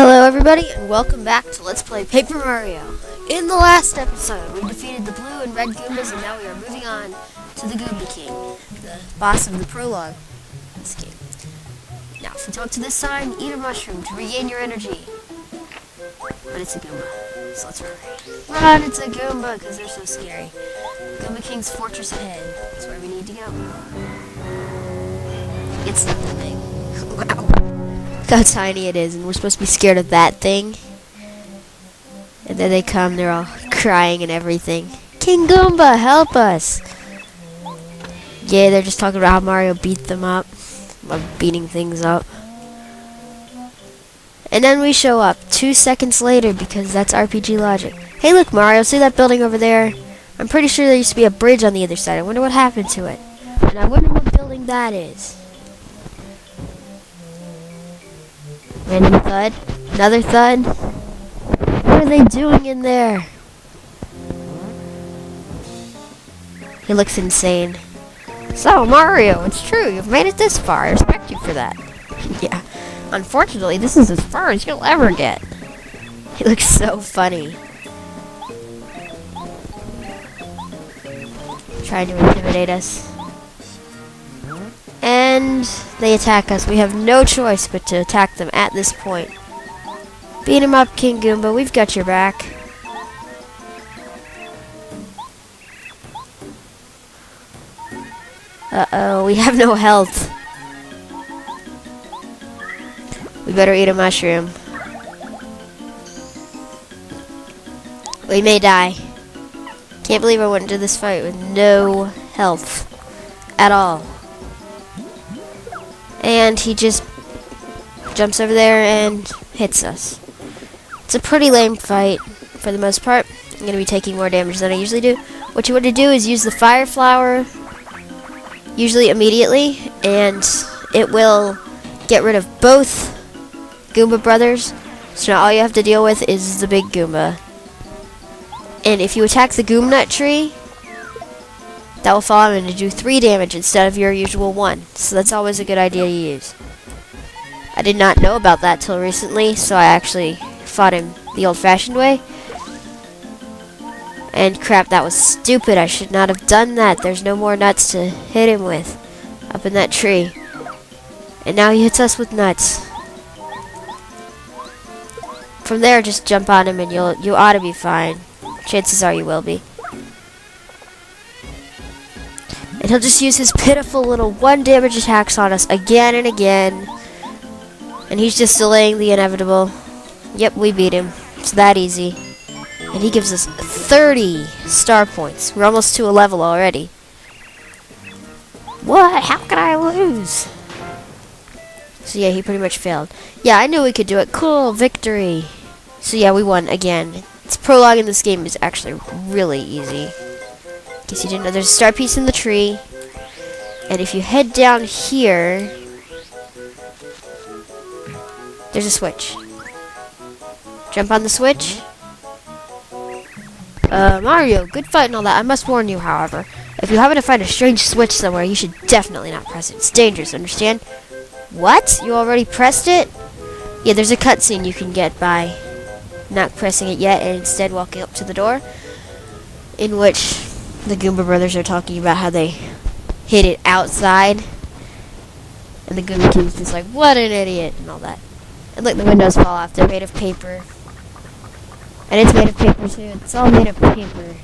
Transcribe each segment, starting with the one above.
Hello everybody and welcome back to Let's Play Paper Mario. In the last episode, we defeated the blue and red Goombas and now we are moving on to the Goomba King, the boss of the Prologue in this game. Now, if you talk to this sign, eat a mushroom to regain your energy. But it's a Goomba, so let's run. Run, it's a Goomba, because they're so scary. Goomba King's fortress ahead. That's where we need to go. It's not that big. Wow. Look how tiny it is, and we're supposed to be scared of that thing. And then they come, they're all crying and everything. King Goomba, help us! Yeah, they're just talking about how Mario beat them up. Love beating things up. And then we show up 2 seconds later because that's RPG logic. Hey look Mario, see that building over there? I'm pretty sure there used to be a bridge on the other side. I wonder what happened to it. And I wonder what building that is. Random thud. Another thud. What are they doing in there? He looks insane. So, Mario, it's true. You've made it this far. I respect you for that. Yeah. Unfortunately, this is as far as you'll ever get. He looks so funny. Trying to intimidate us. And they attack us. We have no choice but to attack them at this point. Beat him up, King Goomba. We've got your back. Uh-oh, we have no health. We better eat a mushroom. We may die. Can't believe I went into this fight with no health at all. And he just jumps over there and hits us. It's a pretty lame fight for the most part. I'm going to be taking more damage than I usually do. What you want to do is use the fire flower, usually immediately, and it will get rid of both Goomba brothers. So now all you have to deal with is the big Goomba. And if you attack the Goom Nut tree, that will fall him and do 3 damage instead of your usual 1. So that's always a good idea to use. I did not know about that till recently, so I actually fought him the old-fashioned way. And crap, that was stupid. I should not have done that. There's no more nuts to hit him with up in that tree. And now he hits us with nuts. From there, just jump on him and you ought to be fine. Chances are you will be. And he'll just use his pitiful little 1 damage attacks on us again and again. And he's just delaying the inevitable. Yep, we beat him. It's that easy. And he gives us 30 star points. We're almost to a level already. What? How could I lose? So yeah, he pretty much failed. Yeah, I knew we could do it. Cool, victory. So yeah, we won again. This prologue in this game is actually really easy. In case you didn't know, there's a star piece in the tree. And if you head down here, there's a switch. Jump on the switch. Mario, good fight and all that. I must warn you, however, if you happen to find a strange switch somewhere, you should definitely not press it. It's dangerous, understand? What? You already pressed it? Yeah, there's a cutscene you can get by not pressing it yet and instead walking up to the door, in which the Goomba brothers are talking about how they hid it outside. And the Goomba King's just like, what an idiot, and all that. And look, the windows fall off. They're made of paper. And it's made of paper too. It's all made of paper.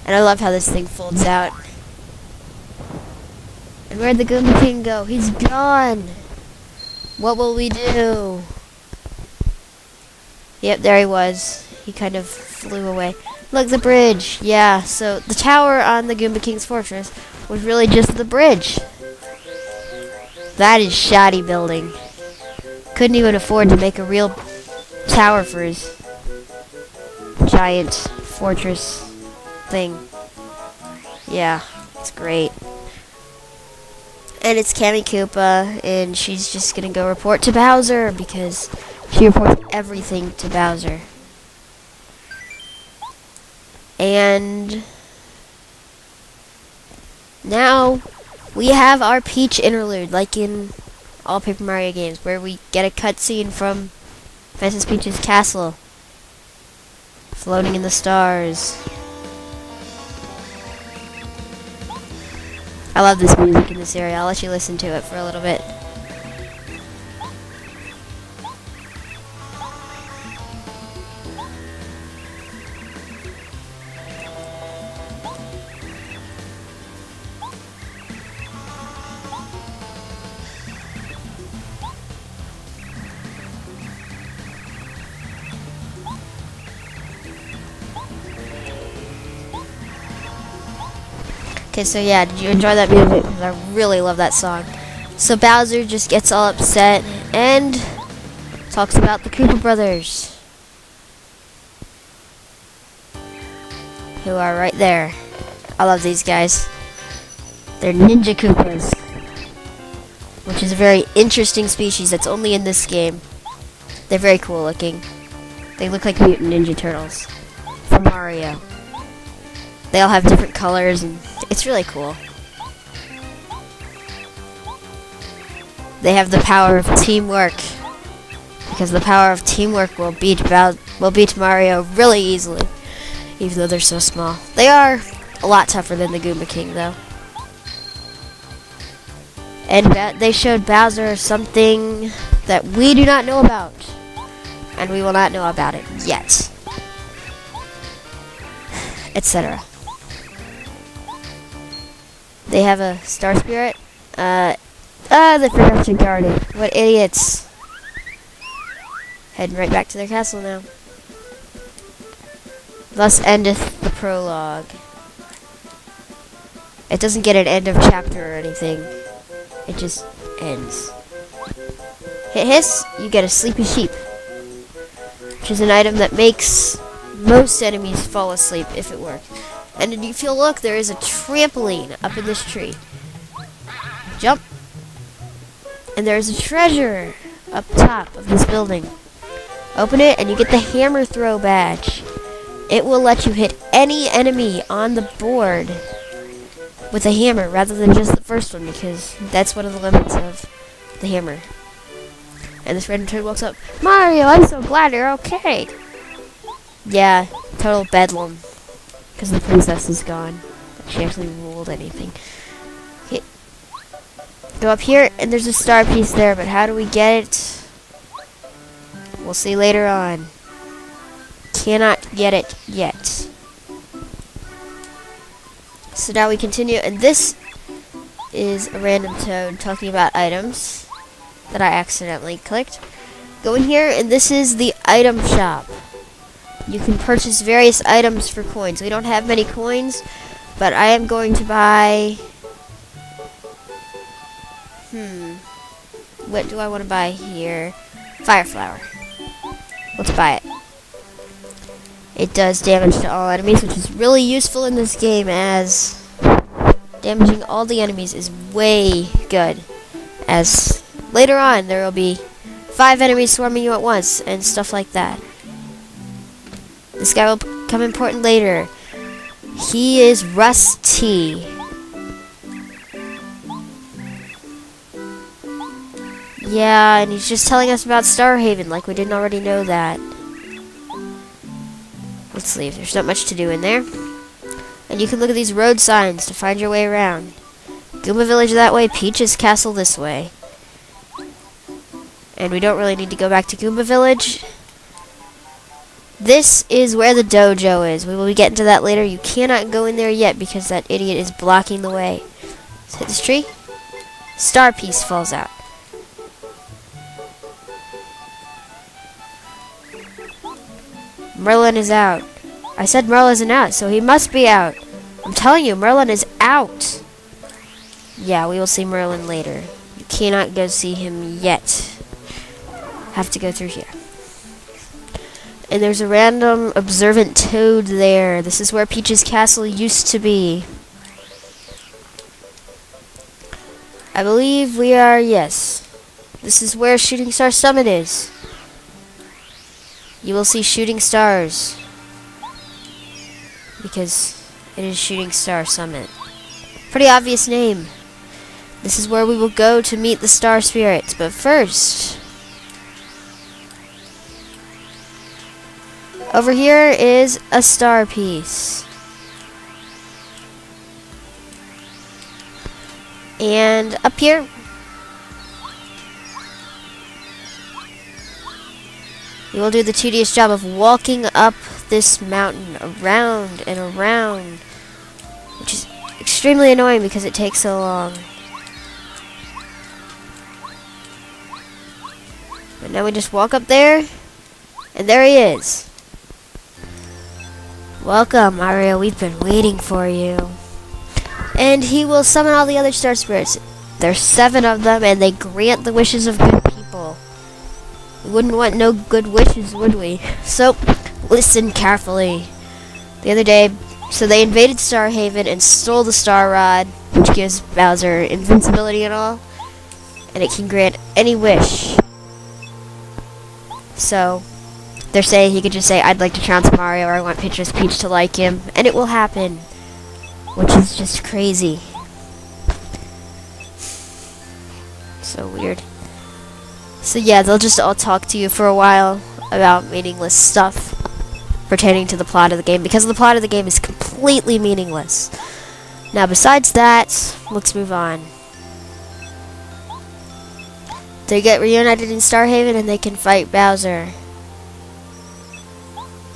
And I love how this thing folds out. And where'd the Goomba King go? He's gone. What will we do? Yep, there he was. He kind of flew away. Look, the bridge. Yeah, so the tower on the Goomba King's fortress was really just the bridge. That is shoddy building. Couldn't even afford to make a real tower for his giant fortress thing. Yeah, it's great. And it's Cammy Koopa, and she's just gonna go report to Bowser because she reports everything to Bowser. And now we have our Peach interlude, like in all Paper Mario games, where we get a cutscene from Princess Peach's castle. Floating in the stars. I love this music in this area. I'll let you listen to it for a little bit. Okay, so yeah, did you enjoy that music? I really love that song. So Bowser just gets all upset and talks about the Koopa Brothers, who are right there. I love these guys. They're Ninja Koopas, which is a very interesting species that's only in this game. They're very cool looking. They look like Mutant Ninja Turtles from Mario. They all have different colors, and it's really cool. They have the power of teamwork, because the power of teamwork will beat Mario really easily, even though they're so small. They are a lot tougher than the Goomba King, though. And they showed Bowser something that we do not know about, and we will not know about it yet, etc. They have a star spirit. They forgot to guard it. What idiots. Heading right back to their castle now. Thus endeth the prologue. It doesn't get an end of chapter or anything. It just ends. Hit hiss, you get a sleepy sheep, which is an item that makes most enemies fall asleep if it works. And if you look, there is a trampoline up in this tree. Jump. And there is a treasure up top of this building. Open it and you get the hammer throw badge. It will let you hit any enemy on the board with a hammer rather than just the first one, because that's one of the limits of the hammer. And this random toad walks up. Mario, I'm so glad you're okay. Yeah, total bedlam. Because the princess is gone. She actually ruled anything. Okay. Go up here, and there's a star piece there, but how do we get it? We'll see later on. Cannot get it yet. So now we continue, and this is a random toad talking about items that I accidentally clicked. Go in here, and this is the item shop. You can purchase various items for coins. We don't have many coins, but I am going to buy... What do I want to buy here? Fire flower. Let's buy it. It does damage to all enemies, which is really useful in this game, as damaging all the enemies is way good. As later on, there will be 5 enemies swarming you at once, and stuff like that. This guy will become important later. He is Rusty. Yeah, and he's just telling us about Starhaven, like we didn't already know that. Let's leave. There's not much to do in there. And you can look at these road signs to find your way around. Goomba Village that way, Peach's Castle this way. And we don't really need to go back to Goomba Village. This is where the dojo is. We will be getting to that later. You cannot go in there yet because that idiot is blocking the way. Let's hit this tree. Star piece falls out. Merlin is out. I said Merlin isn't out, so he must be out. I'm telling you, Merlin is out. Yeah, we will see Merlin later. You cannot go see him yet. Have to go through here. And there's a random observant toad there. This is where Peach's Castle used to be. I believe we are, yes. This is where Shooting Star Summit is. You will see shooting stars, because it is Shooting Star Summit. Pretty obvious name. This is where we will go to meet the star spirits, but first, Over here is a star piece. And up here, you will do the tedious job of walking up this mountain around and around, which is extremely annoying because it takes so long. But now we just walk up there, and there he is. Welcome, Mario. We've been waiting for you. And he will summon all the other star spirits. There's 7 of them, and they grant the wishes of good people. We wouldn't want no good wishes, would we? So, listen carefully. The other day, so they invaded Starhaven and stole the Star Rod, which gives Bowser invincibility and all, and it can grant any wish. So, they're saying he could just say, I'd like to trounce Mario, or I want Princess Peach to like him, and it will happen. Which is just crazy. So weird. So yeah, they'll just all talk to you for a while about meaningless stuff pertaining to the plot of the game, because the plot of the game is completely meaningless. Now besides that, let's move on. They get reunited in Starhaven and they can fight Bowser.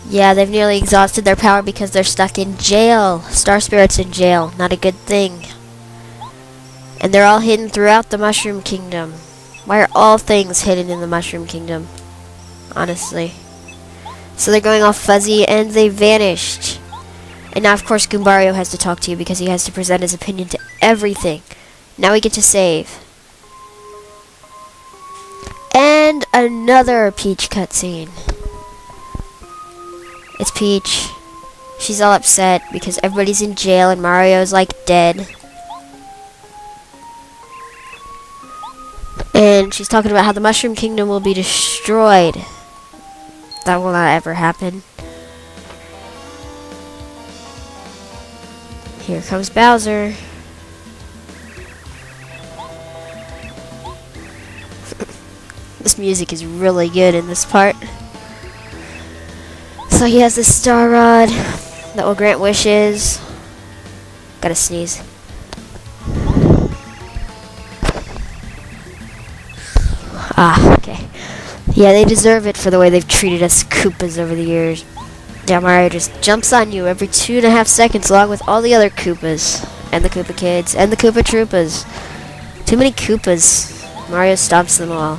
Yeah, they've nearly exhausted their power because they're stuck in jail. Star Spirit's in jail. Not a good thing. And they're all hidden throughout the Mushroom Kingdom. Why are all things hidden in the Mushroom Kingdom? Honestly. So they're going all fuzzy and they vanished. And now, of course, Goombario has to talk to you because he has to present his opinion to everything. Now we get to save. And another Peach cutscene. It's Peach. She's all upset because everybody's in jail and Mario's like dead. And she's talking about how the Mushroom Kingdom will be destroyed. That will not ever happen. Here comes Bowser. This music is really good in this part. So he has this Star Rod that will grant wishes. Gotta sneeze. Ah, okay. Yeah, they deserve it for the way they've treated us Koopas over the years. Yeah, Mario just jumps on you every 2.5 seconds along with all the other Koopas. And the Koopa Kids. And the Koopa Troopas. Too many Koopas. Mario stomps them all.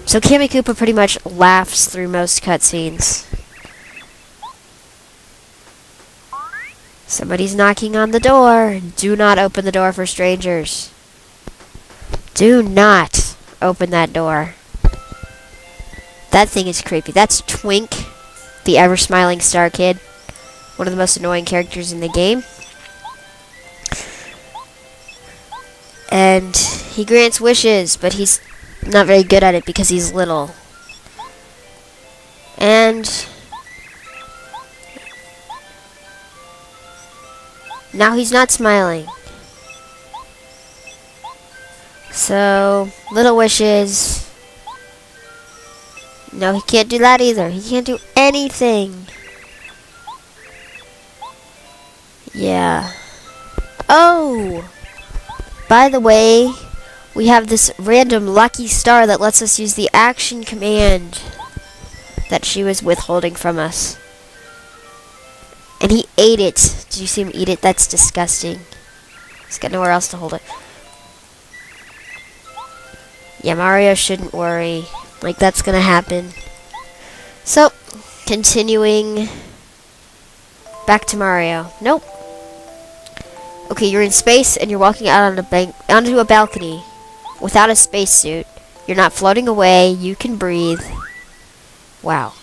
So Kammy Koopa pretty much laughs through most cutscenes. Somebody's knocking on the door. Do not open the door for strangers. Do not open that door. That thing is creepy. That's Twink, the ever-smiling star kid. One of the most annoying characters in the game. And he grants wishes, but he's not very good at it because he's little. And now he's not smiling. So, little wishes. No, he can't do that either. He can't do anything. Yeah. Oh! By the way, we have this random lucky star that lets us use the action command that she was withholding from us. And he ate it. Did you see him eat it? That's disgusting. He's got nowhere else to hold it. Yeah, Mario shouldn't worry. Like, that's gonna happen. So, continuing back to Mario. Nope. Okay, you're in space and you're walking out on onto a balcony without a spacesuit. You're not floating away. You can breathe. Wow.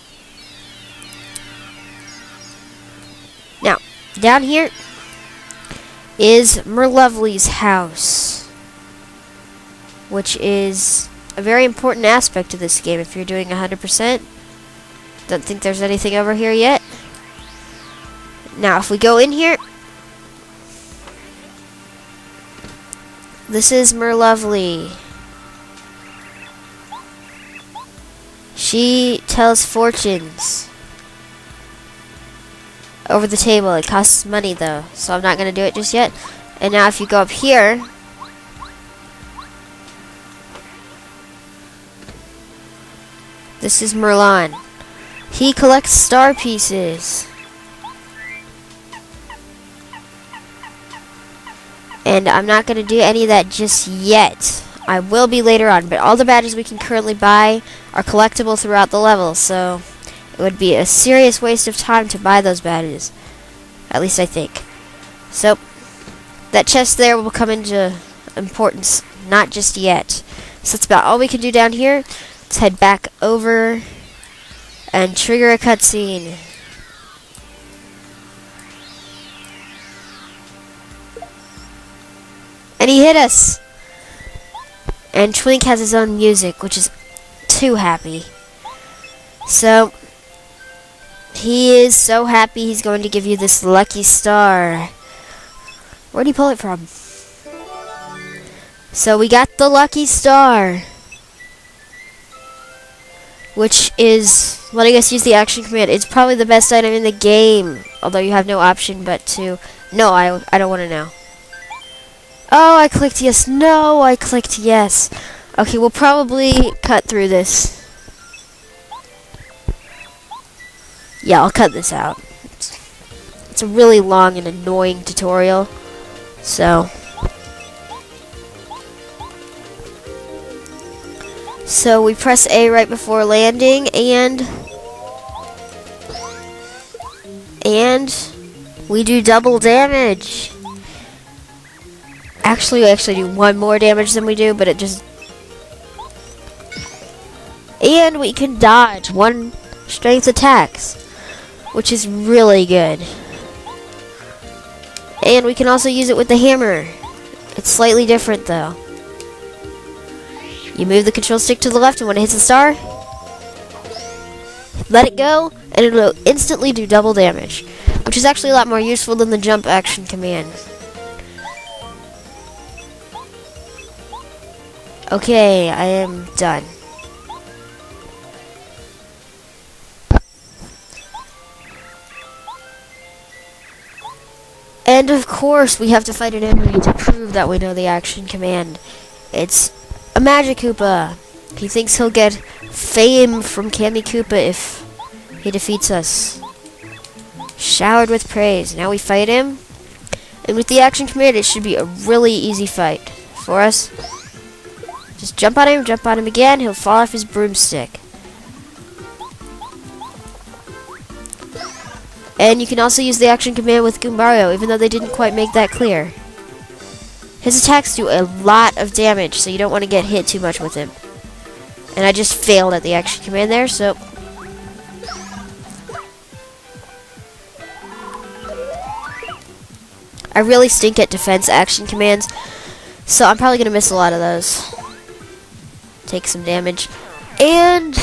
Now, down here is Merlovely's house, which is a very important aspect of this game if you're doing 100%. Don't think there's anything over here yet. Now, if we go in here, this is Merlovely. She tells fortunes over the table. It costs money though, so I'm not going to do it just yet. And now if you go up here, this is Merlin. He collects star pieces. And I'm not going to do any of that just yet. I will be later on, but all the badges we can currently buy are collectible throughout the level, so it would be a serious waste of time to buy those badges. At least I think. So, that chest there will come into importance, not just yet. So that's about all we can do down here. Let's head back over and trigger a cutscene. And he hit us! And Twink has his own music, which is too happy. So, he is so happy he's going to give you this lucky star. Where'd he pull it from? So we got the lucky star, which is letting us use the action command. It's probably the best item in the game, although you have no option but to... No, I don't want to know. Oh, I clicked yes. No, I clicked yes. Okay, we'll probably cut through this. Yeah, I'll cut this out. It's a really long and annoying tutorial. So we press A right before landing, and we do double damage. Actually, we actually do one more damage than we do, but it just... And we can dodge one strength attacks, which is really good. And we can also use it with the hammer. It's slightly different, though. You move the control stick to the left, and when it hits the star, let it go, and it'll instantly do double damage, which is actually a lot more useful than the jump action command. Okay, I am done. And of course, we have to fight an enemy to prove that we know the action command. It's a Magic Koopa. He thinks he'll get fame from Kammy Koopa if he defeats us. Showered with praise. Now we fight him. And with the action command, it should be a really easy fight for us. Just jump on him again, he'll fall off his broomstick. And you can also use the action command with Goombario, even though they didn't quite make that clear. His attacks do a lot of damage, so you don't want to get hit too much with him. And I just failed at the action command there, so... I really stink at defense action commands, so I'm probably going to miss a lot of those. Take some damage. And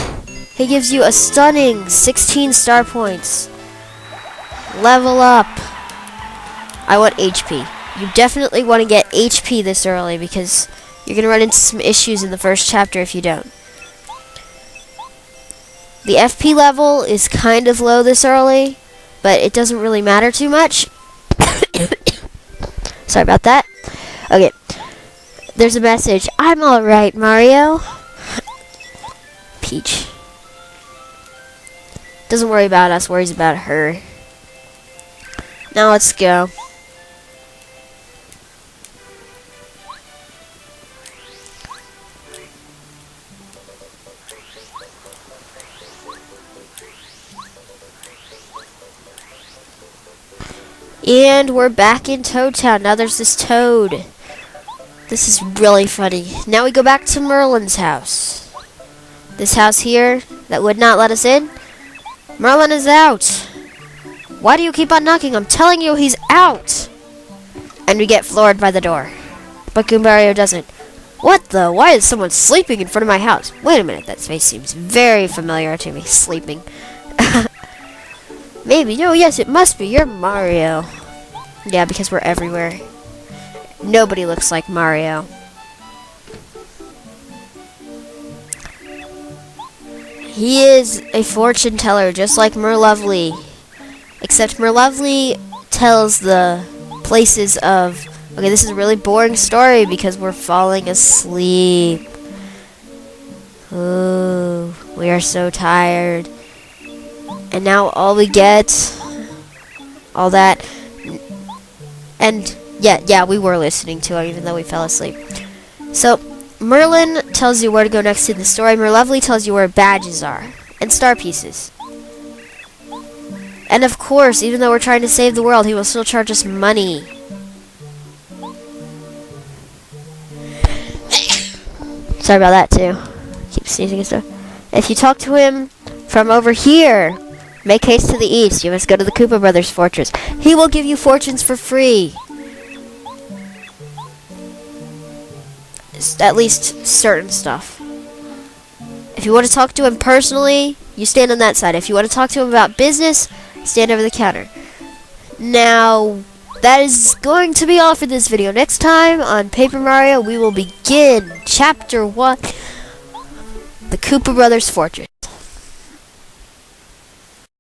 he gives you a stunning 16 star points. Level up. I want HP. You definitely want to get HP this early because you're going to run into some issues in the first chapter if you don't. The FP level is kind of low this early, but it doesn't really matter too much. Sorry about that. Okay. There's a message. I'm alright, Mario. Peach. Doesn't worry about us, worries about her. Now let's go. And we're back in Toad Town. Now there's this toad. This is really funny. Now we go back to Merlin's house. This house here that would not let us in. Merlin is out. Why do you keep on knocking? I'm telling you he's out. And we get floored by the door. But Goombario doesn't. What the? Why is someone sleeping in front of my house? Wait a minute. That space seems very familiar to me. Sleeping. Maybe. No, yes, it must be. You're Mario. Yeah, because we're everywhere. Nobody looks like Mario. He is a fortune teller, just like Merlovely. Except Merlovely tells the places of... Okay, this is a really boring story because we're falling asleep. Ooh, we are so tired. And now all we get... all that... And, yeah, we were listening to him even though we fell asleep. So, Merlin tells you where to go next in the story. Merlovely tells you where badges are. And star pieces. And of course, even though we're trying to save the world, he will still charge us money. Sorry about that too. Keep sneezing and stuff. If you talk to him from over here, make haste to the east. You must go to the Koopa Brothers fortress. He will give you fortunes for free. At least certain stuff. If you want to talk to him personally, you stand on that side. If you want to talk to him about business, stand over the counter. Now, that is going to be all for this video. Next time on Paper Mario, we will begin Chapter 1, the Koopa Brothers Fortress.